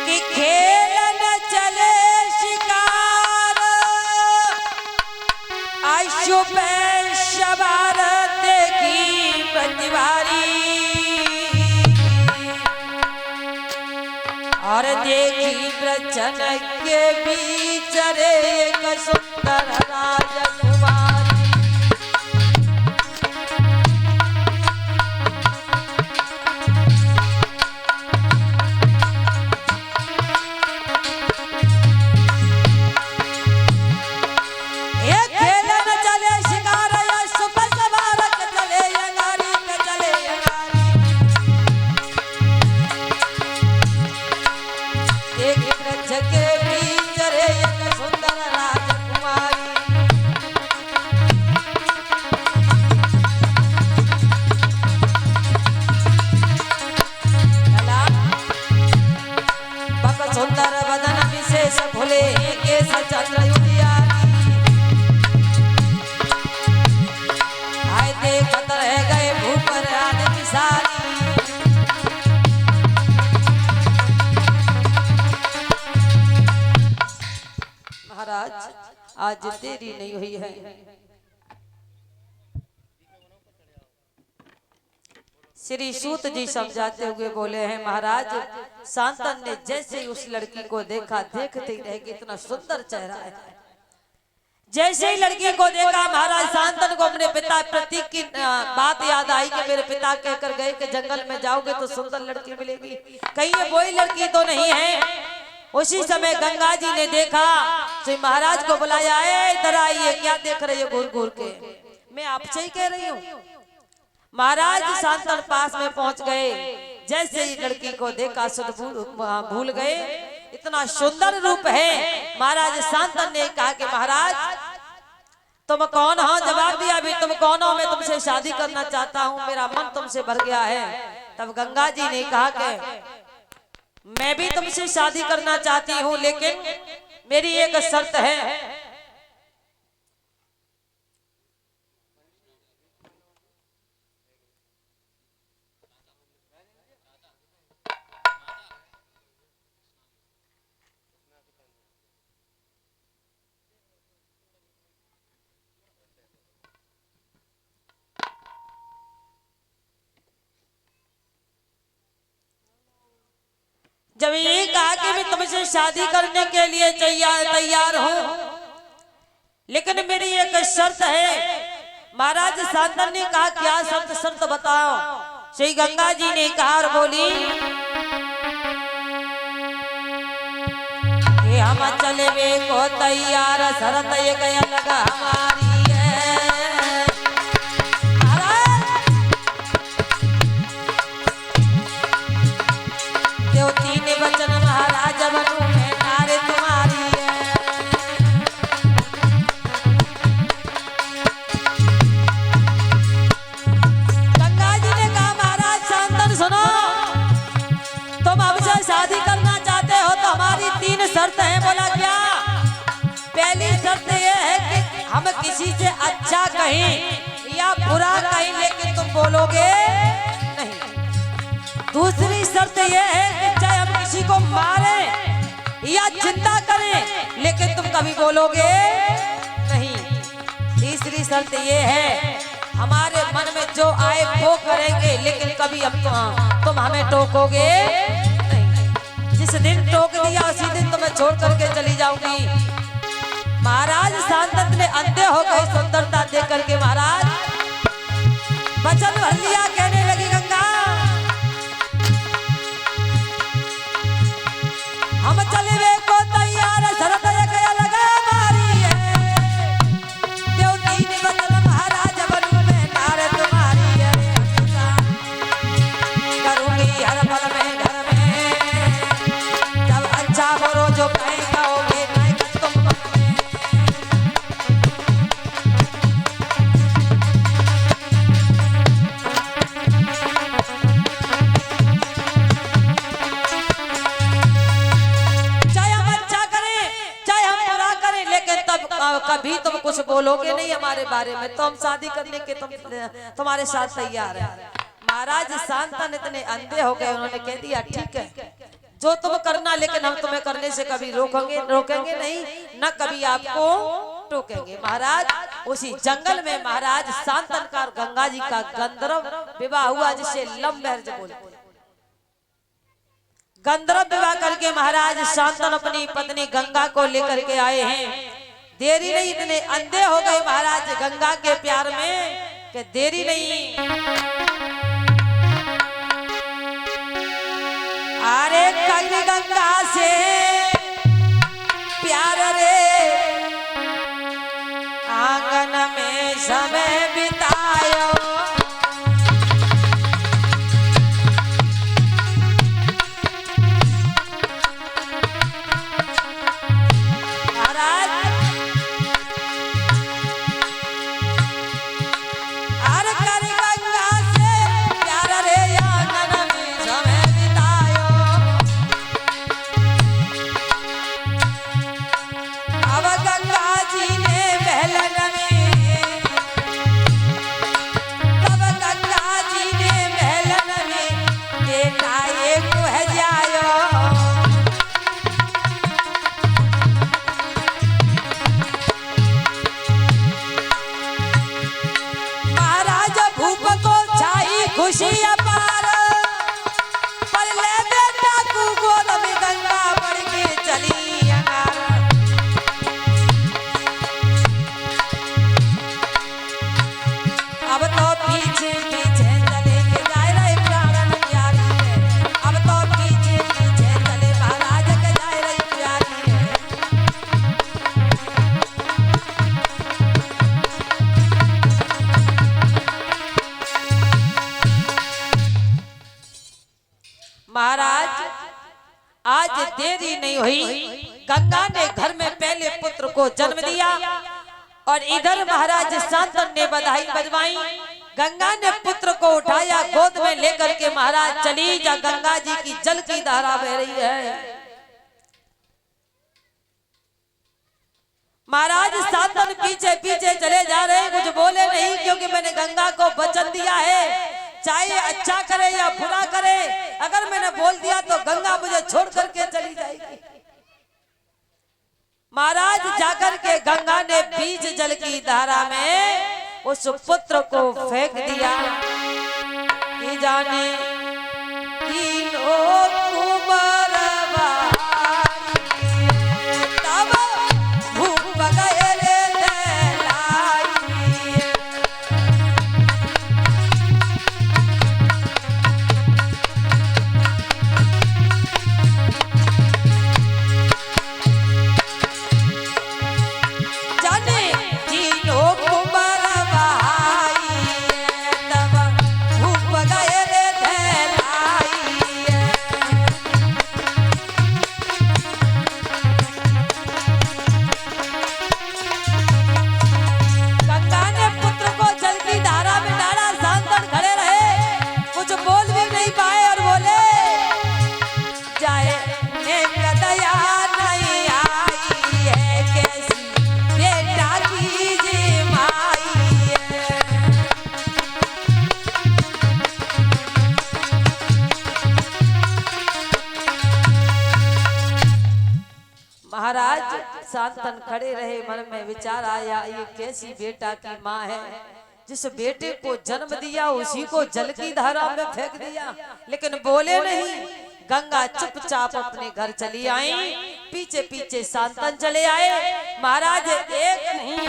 कि खेलन चले शिकार आशु पे शबार देखी प्रतिवारी और देखी प्रचन के बीच रे एक सुंदर राजकुमार सुंदर बदन विशेष भोले के सचंद्र आए देखत रह गए भूपर आदि सारी महाराज आज देरी नहीं हुई है। श्री सूत जी समझाते हुए बोले हैं महाराज शांतन ने जैसे ही उस लड़की को देखा देखते ही रह गए, इतना सुंदर चेहरा है। जैसे ही लड़की को देखा महाराज शांतन को अपने पिता प्रतीक की बात याद आई कि मेरे पिता कहकर गए कि जंगल में जाओगे तो सुंदर लड़की मिलेगी, कहीं ये वही लड़की तो नहीं है। उसी समय गंगा जी ने देखा तो महाराज को बुलाया, इधर आइए, क्या देख रहे हो घूर घूर के, मैं आपसे ही कह रही हूँ। महाराज शांतन पास में पहुंच गए, जैसे ही लड़की को देखा सुध भूल गए, इतना सुंदर रूप है। महाराज शांतन ने कहा कि महाराज तुम कौन हो? जवाब दिया अभी तुम कौन हो? मैं तुमसे शादी करना चाहता हूँ, मेरा मन तुमसे भर गया है। तब गंगा जी ने कहा कि मैं भी तुमसे शादी करना चाहती हूँ, लेकिन मेरी एक शर्त है। जब ये कहा कि मैं तुमसे शादी करने के लिए तैयार हूं, लेकिन मेरी एक शर्त है। महाराज शांतन ने कहा क्या शर्त बताओ। श्री गंगा जी ने कहा और बोली कि हम चले वे को तैयार, शर्त ये गया लगा हमारी वचन महाराज बनूं मैं नारे तुम्हारी है। गंगा जी ने कहा महाराज शांतन सुनो, तुम हमसे शादी करना चाहते हो तो हमारी 3 शर्त हैं। बोला क्या? पहली शर्त यह है कि हम किसी से अच्छा कहें या बुरा कहें, लेकिन तुम बोलोगे नहीं। दूसरी शर्त यह है कि चाहे हम किसी को मारे या चिंता करें, लेकिन तुम कभी बोलोगे नहीं। तीसरी शर्त यह है हमारे मन में जो आए वो करेंगे, लेकिन कभी हम तुम हमें टोकोगे नहीं। जिस दिन टोक दिया उसी दिन तुम्हें छोड़ करके चली जाऊंगी। महाराज शांतन ने अंधे हो गए सुंदरता देख करके। महाराज वचन भर लिया, कहने लगी गंगा हम चले वे को तैयार, शरत गया लगा हमारी है। देवती ने वचन महाराज बनूं मैं नारे तुम्हारी है। करूंगी हर पल में घर में, जब अच्छा करो जो कहेगा होगे नहीं तुम कभी तुम कुछ बोलोगे नहीं हमारे बारे में, तो हम शादी करने के तुम्हारे साथ तैयार है। महाराज शांतन इतने अंधे हो गए, उन्होंने कह दिया ठीक है, जो तुम करना, लेकिन हम तुम्हें करने से कभी रोकेंगे नहीं, न कभी आपको टोकेंगे। महाराज उसी जंगल में महाराज शांतन का और गंगा जी का गंधर्व विवाह हुआ, जिसे लंबहर बोलते हैं। गंधर्व विवाह करके महाराज शांतन अपनी पत्नी गंगा को लेकर के आए हैं। देरी नहीं, इतने अंधे हो गए महाराज गंगा के प्यार में कि देरी नहीं। अरे गंगा से प्यार रे, आंगन में समय बितायो। महाराज आज देरी नहीं हुई, गंगा ने घर में पहले पुत्र को जन्म दिया और इधर महाराज शांतन ने बधाई बजवाई। गंगा ने पुत्र को उठाया, गोद में लेकर के महाराज चली जा, गंगा जी की जल की धारा बह रही है। महाराज शांतन पीछे पीछे चले जा रहे हैं, कुछ बोले नहीं, क्योंकि मैंने गंगा को वचन दिया है, चाहे अच्छा करे या बुरा करे, अगर मैंने बोल दिया तो गंगा मुझे छोड़ करके चली जाएगी। महाराज जाकर के गंगा ने बीच जल की धारा में उस पुत्र को फेंक दिया। कि जाने महाराज शांतन खड़े रहे, मन में विचार आया, ये कैसी बेटा की माँ है, जिस बेटे को जन्म दिया उसी को जल की धारा में फेंक दिया, लेकिन बोले नहीं। गंगा चुपचाप अपने घर चली आई, पीछे पीछे शांतन चले आए। महाराज एक नहीं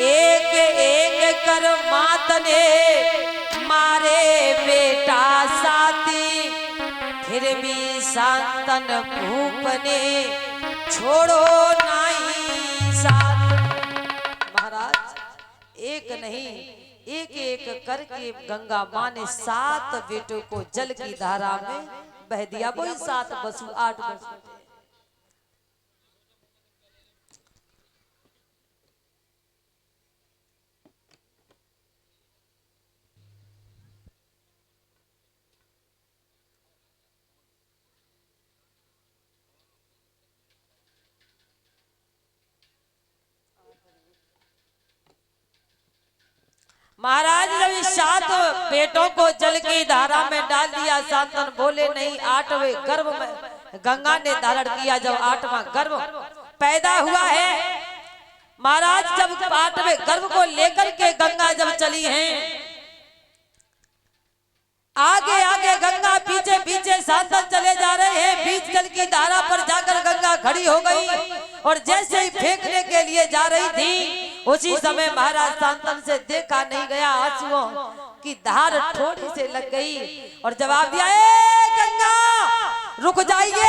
एक एक कर मात ने मारे बेटा साथी, फिर भी शांतन भूप ने छोड़ो नहीं साथ। महाराज एक नहीं एक एक करके गंगा माँ ने 7 बेटों को जल की धारा में बह दिया। वही 7 बसु 8 बसु। महाराज जब इस 7 बेटों को जल की धारा में डाल दिया, शांतन बोले नहीं, 8वें गर्भ में गंगा ने धारण किया। जब 8वां गर्भ पैदा हुआ है, महाराज जब 8वें गर्भ को लेकर के गंगा जब चली हैं, आगे आगे गंगा, पीछे पीछे शांतन चले जा रहे हैं। बीच जल की धारा पर जाकर गंगा खड़ी हो गई और जैसे ही फेंकने के लिए जा रही थी, उसी समय महाराज शांतन से देखा नहीं गया, आंसुओं की धार थोड़ी से लग गई और जवाब दिया, ए गंगा रुक जाइए,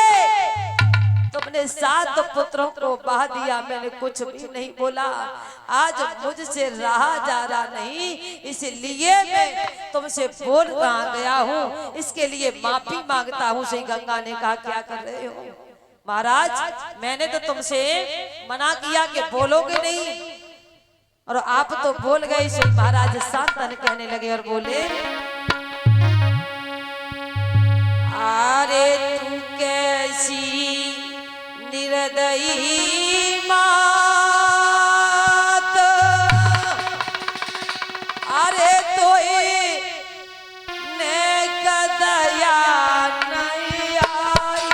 तुमने 7 पुत्रों को बहा दिया, मैंने कुछ भी नहीं बोला। आज मुझसे रहा जा रहा नहीं, इसलिए मैं तुमसे बोल कहाँ गया हूँ, इसके लिए माफी मांगता हूँ। श्री गंगा ने कहा, क्या कर रहे हो महाराज, मैंने तो तुमसे मना किया कि बोलोगे नहीं और आप तो बोल गए। श्री महाराज शांतन कहने लगे और बोले, अरे तू कैसी निर्दयी मात, अरे तो ने कदया नहीं आई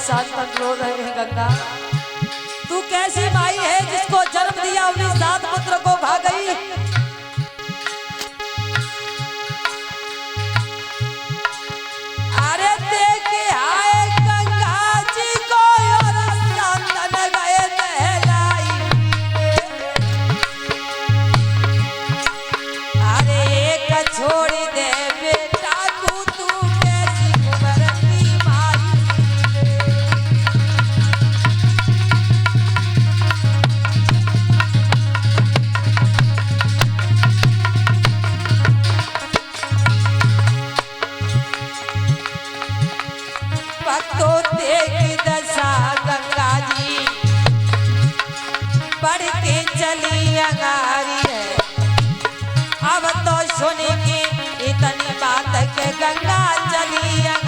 शांतन रो रहे हैं। गंगा तू कैसी माई है जिसको जन्म दिया, उन्हीं 7 पुत्र को खा गई। अरे देखे आए गंगा जी को और शांतन गए दहलाई। अरे एक छोड़ी दे बेटा को, तू कैसी उम्र की माई। भक्तों तेरी दशा गंगा जी बढ़ के चली अंगारी है। अब तो सुनेगी इतनी बात के गंगा चली अंगारी।